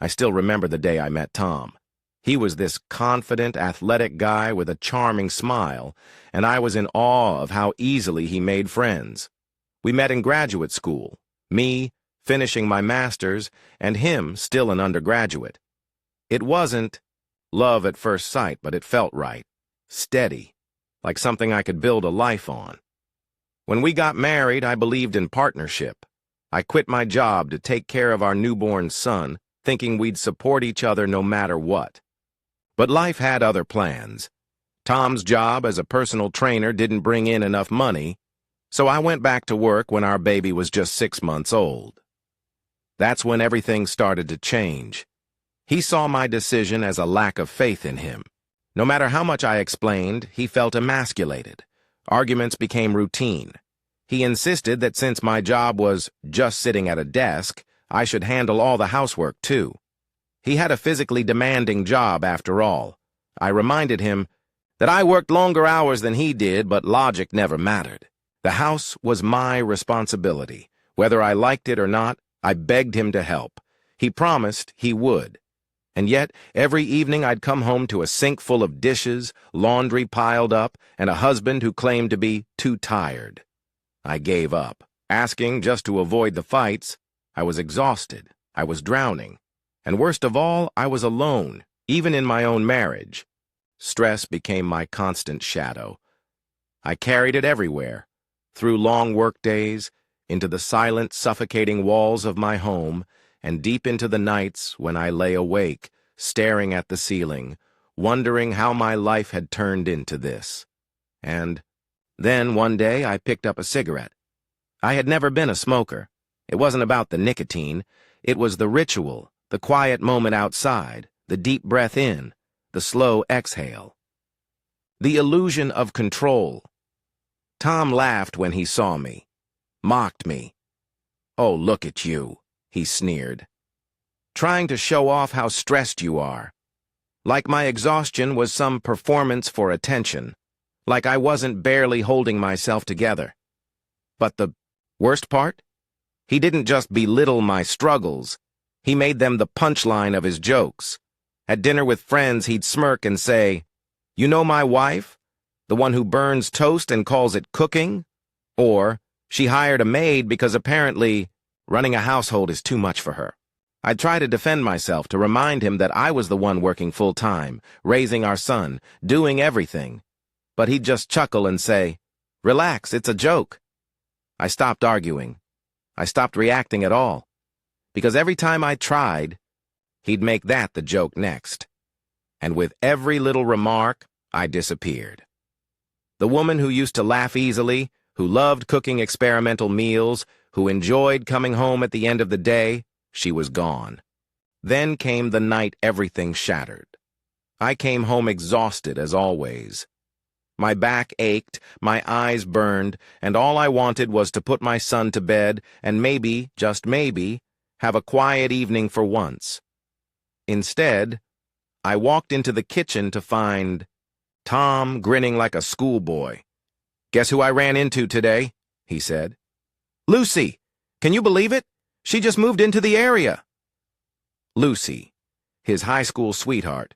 I still remember the day I met Tom. He was this confident, athletic guy with a charming smile, and I was in awe of how easily he made friends. We met in graduate school, me finishing my master's and him still an undergraduate. It wasn't love at first sight, but it felt right, steady, like something I could build a life on. When we got married, I believed in partnership. I quit my job to take care of our newborn son, thinking we'd support each other no matter what. But life had other plans. Tom's job as a personal trainer didn't bring in enough money, so I went back to work when our baby was just 6 months old. That's when everything started to change. He saw my decision as a lack of faith in him. No matter how much I explained, he felt emasculated. Arguments became routine. He insisted that since my job was just sitting at a desk, I should handle all the housework too. He had a physically demanding job after all. I reminded him that I worked longer hours than he did, but logic never mattered. The house was my responsibility. Whether I liked it or not, I begged him to help. He promised he would. And yet, every evening I'd come home to a sink full of dishes, laundry piled up, and a husband who claimed to be too tired. I gave up, asking just to avoid the fights. I was exhausted. I was drowning. And worst of all, I was alone, even in my own marriage. Stress became my constant shadow. I carried it everywhere, through long work days, into the silent, suffocating walls of my home, and deep into the nights when I lay awake, staring at the ceiling, wondering how my life had turned into this. And then one day I picked up a cigarette. I had never been a smoker. It wasn't about the nicotine. It was the ritual, the quiet moment outside, the deep breath in, the slow exhale. The illusion of control. Tom laughed when he saw me, mocked me. "Oh, look at you," he sneered. "Trying to show off how stressed you are. Like my exhaustion was some performance for attention. Like I wasn't barely holding myself together. But the worst part? He didn't just belittle my struggles. He made them the punchline of his jokes. At dinner with friends, he'd smirk and say, 'You know my wife? The one who burns toast and calls it cooking?' Or, 'She hired a maid because apparently running a household is too much for her.' I'd try to defend myself, to remind him that I was the one working full-time, raising our son, doing everything. But he'd just chuckle and say, 'Relax, it's a joke.' I stopped arguing. I stopped reacting at all. Because every time I tried, he'd make that the joke next. And with every little remark, I disappeared. The woman who used to laugh easily, who loved cooking experimental meals, who enjoyed coming home at the end of the day, she was gone. Then came the night everything shattered. I came home exhausted as always. My back ached, my eyes burned, and all I wanted was to put my son to bed and maybe, just maybe, have a quiet evening for once. Instead, I walked into the kitchen to find Tom grinning like a schoolboy. "Guess who I ran into today?" he said. "Lucy! Can you believe it? She just moved into the area." Lucy, his high school sweetheart,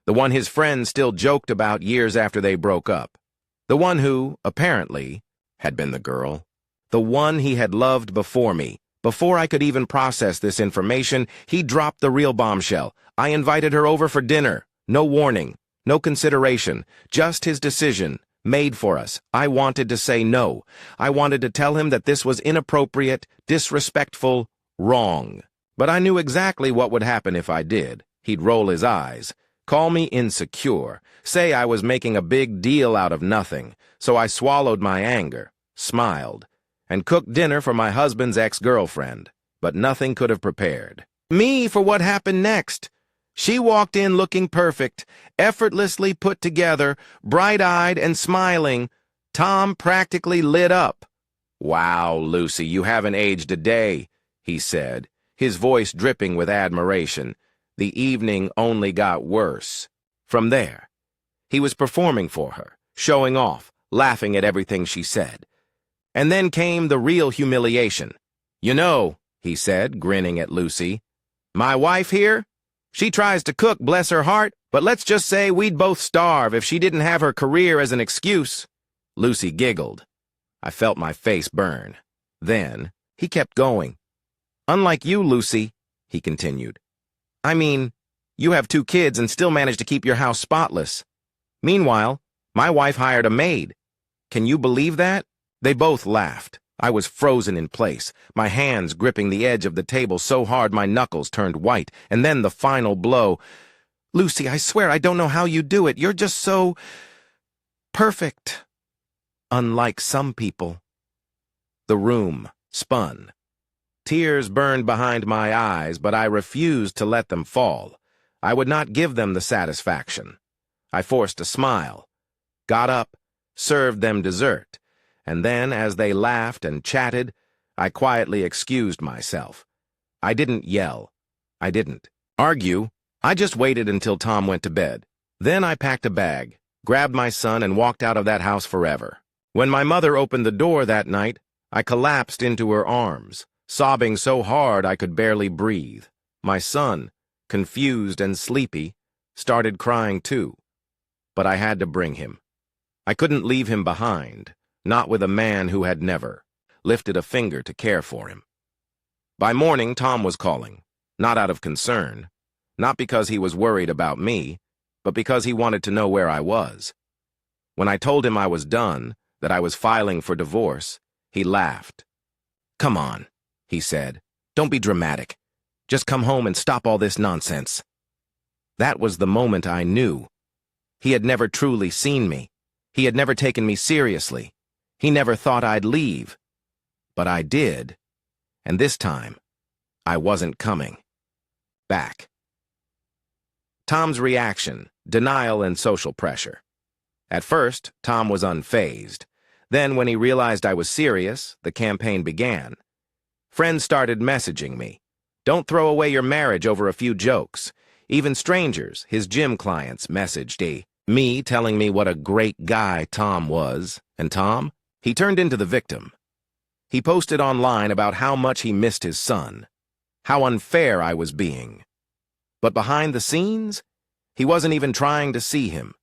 the one his friends still joked about years after they broke up, the one who, apparently, had been the girl, the one he had loved before me. Before I could even process this information, he dropped the real bombshell. I invited her over for dinner. No warning, no consideration, just his decision, made for us. I wanted to say no. I wanted to tell him that this was inappropriate, disrespectful, wrong. But I knew exactly what would happen if I did. He'd roll his eyes, call me insecure, say I was making a big deal out of nothing. So I swallowed my anger, smiled, and cooked dinner for my husband's ex-girlfriend. But nothing could have prepared me for what happened next. She walked in looking perfect, effortlessly put together, bright-eyed and smiling. Tom practically lit up. "Wow, Lucy, you haven't aged a day," he said, his voice dripping with admiration. The evening only got worse. From there, he was performing for her, showing off, laughing at everything she said. And then came the real humiliation. "You know," he said, grinning at Lucy, My wife here? She tries to cook, bless her heart, but let's just say we'd both starve if she didn't have her career as an excuse." Lucy giggled. I felt my face burn. Then, he kept going. "Unlike you, Lucy," he continued. "I mean, you have 2 kids and still manage to keep your house spotless. Meanwhile, my wife hired a maid. Can you believe that?" They both laughed. I was frozen in place, my hands gripping the edge of the table so hard my knuckles turned white, and then the final blow. "Lucy, I swear I don't know how you do it. You're just so perfect. Unlike some people." The room spun. Tears burned behind my eyes, but I refused to let them fall. I would not give them the satisfaction. I forced a smile, got up, served them dessert, and then, as they laughed and chatted, I quietly excused myself. I didn't yell. I didn't argue. I just waited until Tom went to bed. Then I packed a bag, grabbed my son, and walked out of that house forever. When my mother opened the door that night, I collapsed into her arms, sobbing so hard I could barely breathe. My son, confused and sleepy, started crying too. But I had to bring him. I couldn't leave him behind, not with a man who had never lifted a finger to care for him. By morning, Tom was calling, not out of concern, not because he was worried about me, but because he wanted to know where I was. When I told him I was done, that I was filing for divorce, he laughed. "Come on," he said. "Don't be dramatic. Just come home and stop all this nonsense." That was the moment I knew. He had never truly seen me. He had never taken me seriously. He never thought I'd leave. But I did. And this time, I wasn't coming back. Tom's reaction, denial and social pressure. At first, Tom was unfazed. Then, when he realized I was serious, the campaign began. Friends started messaging me. "Don't throw away your marriage over a few jokes." Even strangers, his gym clients, messaged me telling me what a great guy Tom was. And Tom? He turned into the victim. He posted online about how much he missed his son, how unfair I was being. But behind the scenes, he wasn't even trying to see him.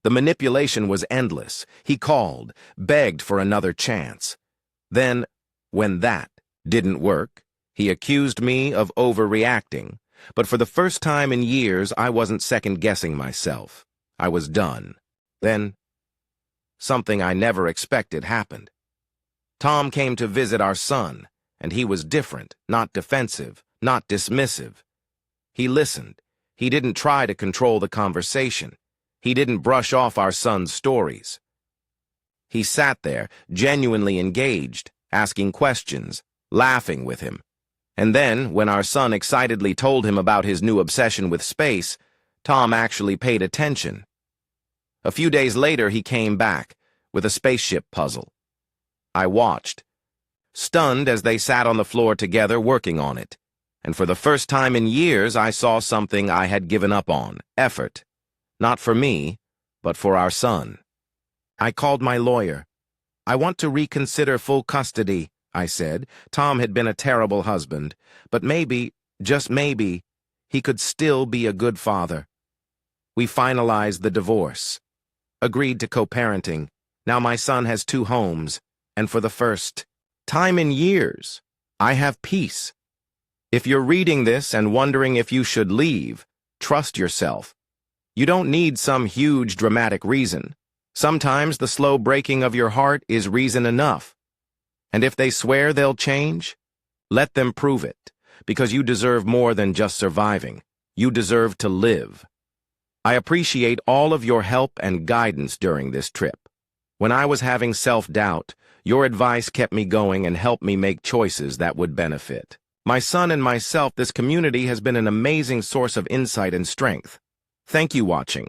The manipulation was endless. He called, begged for another chance. Then, when that didn't work, he accused me of overreacting. But for the first time in years, I wasn't second-guessing myself. I was done. Then, something I never expected happened. Tom came to visit our son, and he was different, not defensive, not dismissive. He listened. He didn't try to control the conversation. He didn't brush off our son's stories. He sat there, genuinely engaged, asking questions, laughing with him. And then, when our son excitedly told him about his new obsession with space, Tom actually paid attention. A few days later, he came back with a spaceship puzzle. I watched, stunned as they sat on the floor together working on it. And for the first time in years, I saw something I had given up on, effort. Not for me, but for our son. I called my lawyer. "I want to reconsider full custody," I said. Tom had been a terrible husband, but maybe, just maybe, he could still be a good father. We finalized the divorce, agreed to co-parenting. Now my son has 2 homes, and for the first time in years, I have peace. If you're reading this and wondering if you should leave, trust yourself. You don't need some huge dramatic reason. Sometimes the slow breaking of your heart is reason enough. And if they swear they'll change, let them prove it, because you deserve more than just surviving. You deserve to live. I appreciate all of your help and guidance during this trip. When I was having self-doubt, your advice kept me going and helped me make choices that would benefit my son and myself. This community has been an amazing source of insight and strength. Thank you for watching.